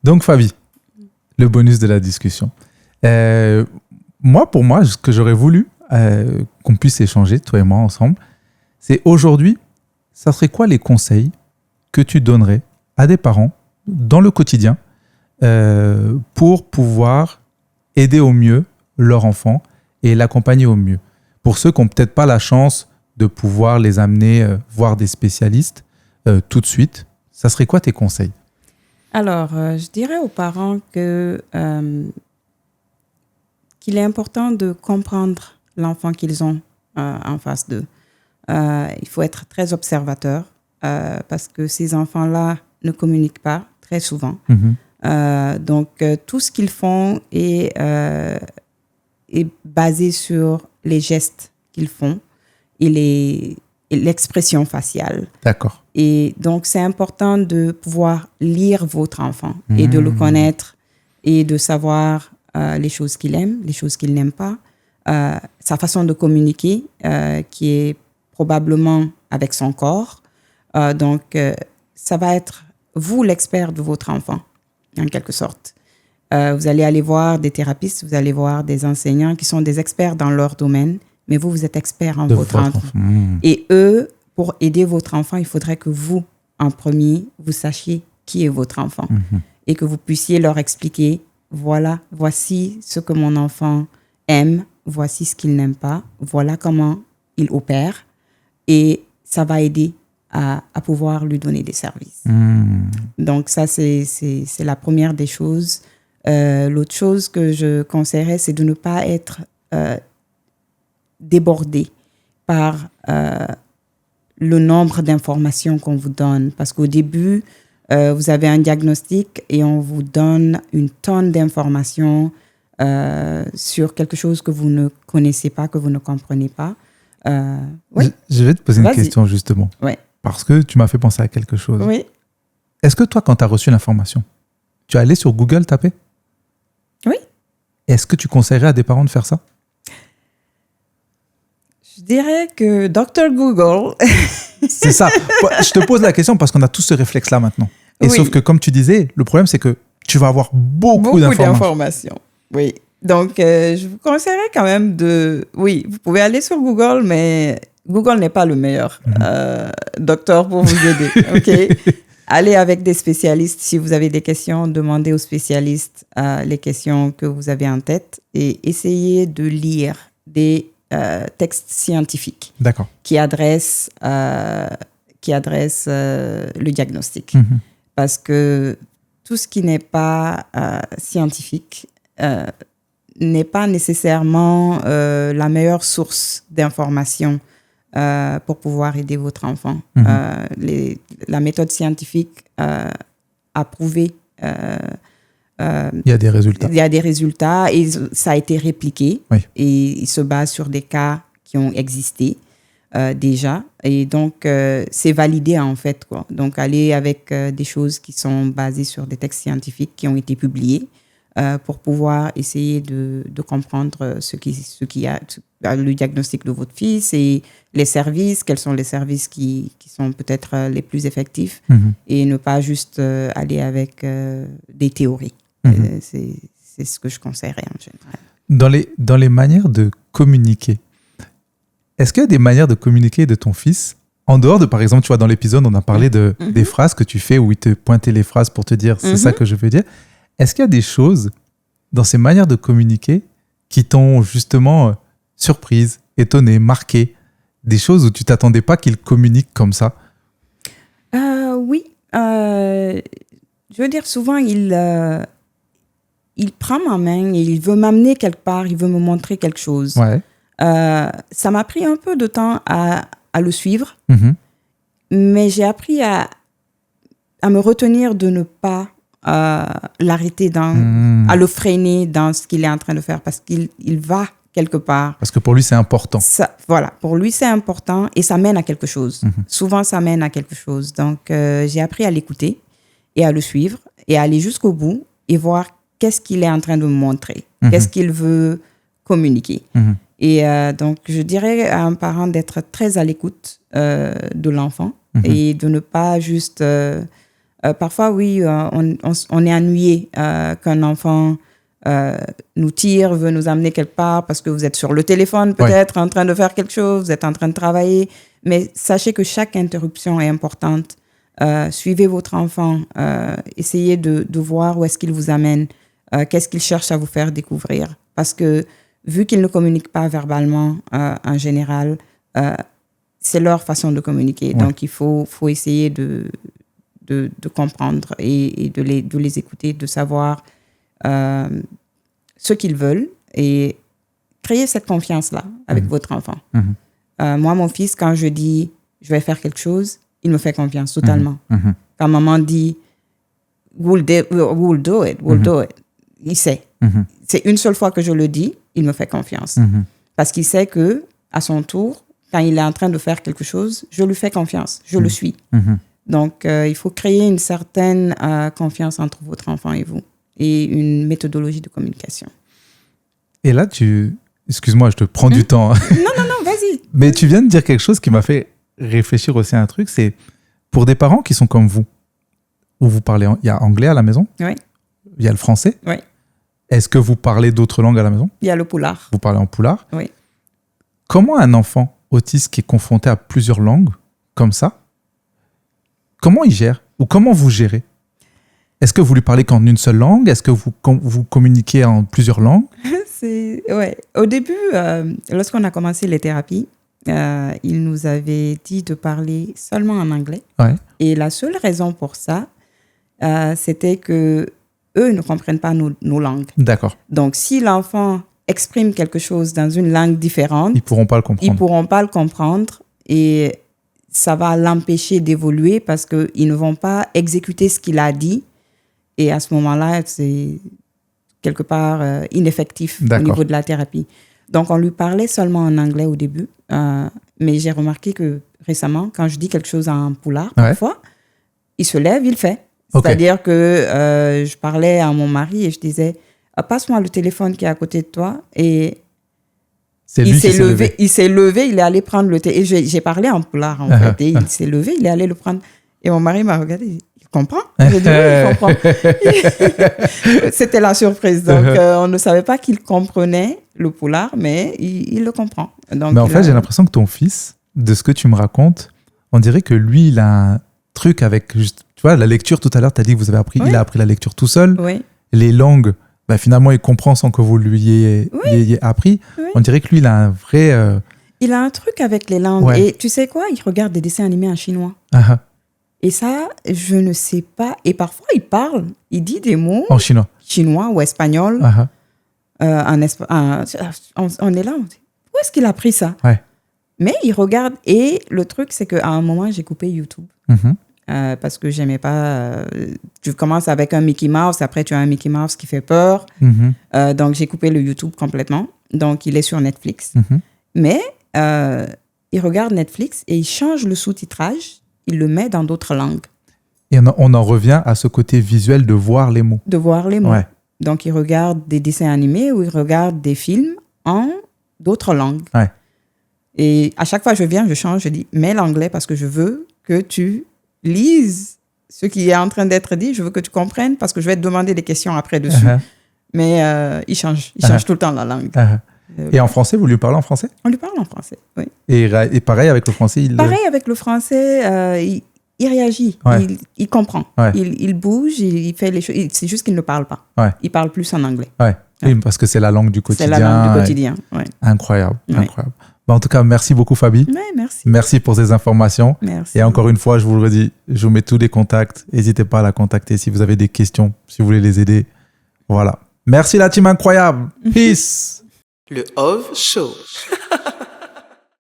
Donc, Fabi, le bonus de la discussion. Pour moi, ce que j'aurais voulu qu'on puisse échanger, toi et moi, ensemble, c'est aujourd'hui, ça serait quoi les conseils que tu donnerais à des parents dans le quotidien pour pouvoir aider au mieux leur enfant et l'accompagner au mieux. Pour ceux qui n'ont peut-être pas la chance de pouvoir les amener voir des spécialistes tout de suite, ça serait quoi tes conseils? Alors, je dirais aux parents qu'il est important de comprendre l'enfant qu'ils ont en face d'eux. Il faut être très observateur parce que ces enfants-là ne communiquent pas très souvent. Donc, tout ce qu'ils font est basé sur les gestes qu'ils font et l'expression faciale. D'accord. Et donc, c'est important de pouvoir lire votre enfant et de le connaître et de savoir les choses qu'il aime, les choses qu'il n'aime pas, sa façon de communiquer qui est probablement avec son corps. Donc, ça va être vous l'expert de votre enfant, en quelque sorte. Vous allez aller voir des thérapeutes, vous allez voir des enseignants qui sont des experts dans leur domaine, mais vous êtes expert en votre enfant. Et eux, pour aider votre enfant, il faudrait que vous, en premier, vous sachiez qui est votre enfant et que vous puissiez leur expliquer, voilà, voici ce que mon enfant aime, voici ce qu'il n'aime pas, voilà comment il opère et ça va aider à pouvoir lui donner des services. Donc ça, c'est la première des choses. L'autre chose que je conseillerais, c'est de ne pas être débordé par le nombre d'informations qu'on vous donne. Parce qu'au début, vous avez un diagnostic et on vous donne une tonne d'informations sur quelque chose que vous ne connaissez pas, que vous ne comprenez pas. Oui. Je vais te poser une question justement. Oui. Parce que tu m'as fait penser à quelque chose. Oui. Est-ce que toi, quand tu as reçu l'information, tu es allé sur Google taper? Oui. Est-ce que tu conseillerais à des parents de faire ça? Je dirais que Dr Google... C'est ça. Je te pose la question parce qu'on a tous ce réflexe-là maintenant. Et sauf que, comme tu disais, le problème, c'est que tu vas avoir beaucoup d'informations. Oui. Donc, je vous conseillerais quand même de... Oui, vous pouvez aller sur Google, mais Google n'est pas le meilleur docteur pour vous aider. OK? Allez avec des spécialistes. Si vous avez des questions, demandez aux spécialistes les questions que vous avez en tête et essayez de lire des textes scientifiques qui adressent le diagnostic. Parce que tout ce qui n'est pas scientifique n'est pas nécessairement la meilleure source d'information pour pouvoir aider votre enfant. La méthode scientifique a prouvé... il y a des résultats. Il y a des résultats et ça a été répliqué. Oui. Et il se base sur des cas qui ont existé déjà. Et donc, c'est validé en fait, quoi. Donc, aller avec des choses qui sont basées sur des textes scientifiques qui ont été publiés pour pouvoir essayer de comprendre ce qui a le diagnostic de votre fils et les services, quels sont les services qui sont peut-être les plus effectifs et ne pas juste aller avec des théories. C'est ce que je conseillerais en général. Dans les manières de communiquer, est-ce qu'il y a des manières de communiquer de ton fils en dehors de, par exemple, tu vois, dans l'épisode, on a parlé des phrases que tu fais où il te pointait les phrases pour te dire c'est ça que je veux dire. Est-ce qu'il y a des choses dans ces manières de communiquer qui t'ont justement surprise, étonnée, marquée, des choses où tu t'attendais pas qu'il communique comme ça? Oui. Je veux dire, souvent, il prend ma main et il veut m'amener quelque part, il veut me montrer quelque chose. Ouais. Ça m'a pris un peu de temps à le suivre, mais j'ai appris à me retenir de ne pas l'arrêter, à le freiner dans ce qu'il est en train de faire parce qu'il va quelque part. Parce que pour lui, c'est important. Voilà, pour lui, c'est important et ça mène à quelque chose. Souvent, ça mène à quelque chose. Donc, j'ai appris à l'écouter et à le suivre et à aller jusqu'au bout et voir qu'est-ce qu'il est en train de me montrer, qu'est-ce qu'il veut communiquer. Et donc, je dirais à un parent d'être très à l'écoute de l'enfant et de ne pas juste Parfois, oui, on est ennuyé qu'un enfant nous tire, veut nous amener quelque part parce que vous êtes sur le téléphone peut-être en train de faire quelque chose, vous êtes en train de travailler. Mais sachez que chaque interruption est importante. Suivez votre enfant, essayez de voir où est-ce qu'il vous amène, qu'est-ce qu'il cherche à vous faire découvrir. Parce que vu qu'ils ne communiquent pas verbalement en général, c'est leur façon de communiquer. Ouais. Donc, il faut essayer de comprendre et de les écouter, de savoir ce qu'ils veulent et créer cette confiance-là avec votre enfant. Moi, mon fils, quand je dis je vais faire quelque chose, il me fait confiance totalement. Quand maman dit we'll do it, il sait. C'est une seule fois que je le dis, il me fait confiance. Parce qu'il sait que à son tour, quand il est en train de faire quelque chose, je lui fais confiance, je le suis. Donc, il faut créer une certaine confiance entre votre enfant et vous et une méthodologie de communication. Et là, excuse-moi, je te prends du temps. Non, vas-y. Mais tu viens de dire quelque chose qui m'a fait réfléchir aussi à un truc, c'est pour des parents qui sont comme vous, où vous parlez, il y a anglais à la maison, oui. Il y a le français. Oui. Est-ce que vous parlez d'autres langues à la maison? Il y a le poulard. Vous parlez en poulard? Oui. Comment un enfant autiste qui est confronté à plusieurs langues, comme ça, comment il gère? Ou comment vous gérez? Est-ce que vous lui parlez qu'en une seule langue? Est-ce que vous communiquez en plusieurs langues? Ouais. Au début, lorsqu'on a commencé les thérapies, il nous avait dit de parler seulement en anglais. Ouais. Et la seule raison pour ça, c'était que eux ne comprennent pas nos langues. D'accord. Donc, si l'enfant exprime quelque chose dans une langue différente, ils pourront pas le comprendre. Ils pourront pas le comprendre et ça va l'empêcher d'évoluer parce qu'ils ne vont pas exécuter ce qu'il a dit. Et à ce moment-là, c'est quelque part ineffectif au niveau de la thérapie. Donc, on lui parlait seulement en anglais au début. Mais j'ai remarqué que récemment, quand je dis quelque chose en poulard, parfois, il se lève, il le fait. Okay. C'est-à-dire que je parlais à mon mari et je disais « Passe-moi le téléphone qui est à côté de toi. » Et il s'est levé, il est allé prendre le téléphone. Et j'ai parlé en poulard, en fait. Et il s'est levé, il est allé le prendre. Et mon mari m'a regardé, il comprend. J'ai dit, oui, il comprend. C'était la surprise. Donc, on ne savait pas qu'il comprenait le poulard, mais il le comprend. Donc, mais en fait, j'ai l'impression que ton fils, de ce que tu me racontes, on dirait que lui, il a un truc avec, juste, tu vois, la lecture, tout à l'heure, tu as dit que vous avez appris, il a appris la lecture tout seul. Oui. Les langues, finalement, il comprend sans que vous lui ayez appris. Oui. On dirait que lui, il a un vrai... Il a un truc avec les langues. Ouais. Et tu sais quoi? Il regarde des dessins animés en chinois. Et ça, je ne sais pas. Et parfois, il parle. Il dit des mots. En chinois. Chinois ou espagnol. On est là, on dit, où est-ce qu'il a appris ça? Mais il regarde. Et le truc, c'est qu'à un moment, j'ai coupé YouTube. Parce que j'aimais pas... tu commences avec un Mickey Mouse, après tu as un Mickey Mouse qui fait peur. Donc, j'ai coupé le YouTube complètement. Donc, il est sur Netflix. Mais il regarde Netflix et il change le sous-titrage. Il le met dans d'autres langues. Et on en revient à ce côté visuel de voir les mots. De voir les mots. Ouais. Donc, il regarde des dessins animés ou il regarde des films en d'autres langues. Ouais. Et à chaque fois, je viens, je change, je dis, mets l'anglais parce que je veux que tu lises ce qui est en train d'être dit. Je veux que tu comprennes parce que je vais te demander des questions après dessus. Mais il change tout le temps la langue. Et en français, vous lui parlez en français? On lui parle en français, oui. Et pareil avec le français? Pareil avec le français, il réagit, il comprend. Il bouge, il fait les choses. C'est juste qu'il ne parle pas. Il parle plus en anglais. Oui, parce que c'est la langue du quotidien. C'est la langue du quotidien, Incroyable, incroyable. En tout cas, merci beaucoup, Fabi. Merci. Merci pour ces informations. Merci. Et encore une fois, je vous le redis, je vous mets tous les contacts. N'hésitez pas à la contacter si vous avez des questions, si vous voulez les aider. Voilà. Merci la team incroyable. Peace. Le OV Show.